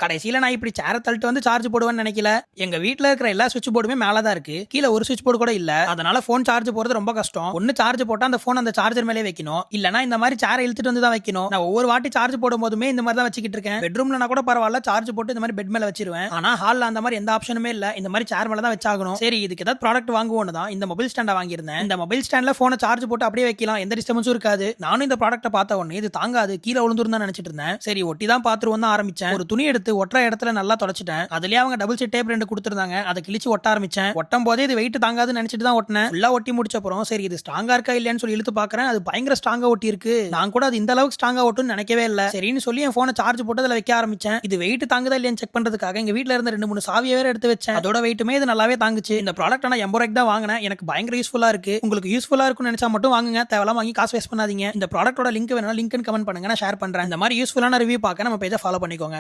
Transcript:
கடைசியில நான் இப்படி சேர தள்ளிட்டு வந்து சார்ஜ் போடுவேன்னு நினைக்கல. எங்க வீட்ல இருக்கிற எல்லா சுவிட்ச் போர்டுமே மேல தான் இருக்கு. கீழ ஒரு சுவிட்ச் போர்டு கூட இல்ல. அதனால போன் சார்ஜ் போறது ரொம்ப கஷ்டம். ஒன்னு சார்ஜ் போட்டா அந்த போன் அந்த சார்ஜர் மேலே வைக்கணும். இல்லனா இந்த மாதிரி சேர இழுத்துட்டு வந்து தான் வைக்கணும். நான் ஒவ்வொரு வாட்டி சார்ஜ் போடும்போதுமே இந்த மாதிரி தான் வச்சுக்கிட்டு இருக்கேன். பெட்ரூம்ல நான் கூட பரவாயில்ல சார்ஜ் போட்டு இந்த மாதிரி பெட் மேல வச்சிருவேன். ஆனா ஹால்ல அந்த மாதிரி எந்த ஆப்ஷனுமே இல்ல. இந்த மாதிரி சேர் மேல தான் வச்சாகணும். சரி இதுக்கு ஏதாவது ப்ராடக்ட் வாங்குவோன்னு தான் இந்த மொபைல் ஸ்டாண்ட வாங்கியிருந்தேன். இந்த மொபைல் ஸ்டாண்ட்ல போனை சார்ஜ் போட்டு அப்படியே வைக்கலாம். எந்த டிஸ்டர்பன்ஸும் இருக்காது. நானும் இந்த ப்ராடக்ட்ட பார்த்த உடனே இது தாங்காது கீழே விழுந்துரும் நினைச்சிட்டு இருந்தேன். சரி ஒட்டி தான் பாத்துருவோம் தான் ஆரம்பிச்சேன். ஒரு துணி எடுத்து ஒற்ற இடத்துல நல்லா தொடச்சிட்டேன். அதுலயே அவங்க டபுள் சீட் டேப் 2 கொடுத்திருந்தாங்க. அதை கிழிச்சு ஒட்ட ஆரம்பிச்சேன். ஒட்டும் போதே இது வெயிட் தாங்காதுன்னு நினைச்சிட்டு தான் ஒட்டினேன். ஃபுல்லா ஒட்டி முடிச்ச அப்புறம் சரி இது ஸ்ட்ராங்கா இருக்கா இல்லையான்னு சொல்லி இழுத்து பாக்குறேன். அது பயங்கர ஸ்ட்ராங்கா ஒட்டி இருக்கு. நான் கூட அது இந்த அளவுக்கு ஸ்ட்ராங்கா ஒட்டுன்னு நினைக்கவே இல்ல. சரின்னு சொல்லி என் போனை சார்ஜ் போட்டு அதுல வைக்க ஆரம்பிச்சேன். இது வெயிட் தாங்குதா இல்லையான்னு செக் பண்றதுக்காக எங்க வீட்ல இருந்த 2-3 சாவியை வேற எடுத்து வச்சேன். அதோட வெயிட்டுமே இது நல்லாவே தாங்குச்சு. இந்த ப்ராடக்ட் நான் 80 ரூபாய்க்கு தான் வாங்கினேன். எனக்கு பயங்கர யூஸ்ஃபுல்லா இருக்கு. உங்களுக்கு யூஸ்ஃபுல்லா இருக்கும்னு நினைச்சா மட்டும் வாங்குங்க. தேவலாம் வாங்கி காசு வேஸ்ட் பண்ணாதீங்க. இந்த ப்ராடக்ட்டோட லிங்க் வேணா லிங்க் கமெண்ட் பண்ணுங்க, நான் ஷேர் பண்றேன். இந்த மாதிரி யூஸ்ஃபுல்லான ரிவ்யூ பார்க்க நம்ம பேஜை ஃபாலோ பண்ணிக்கோங்க.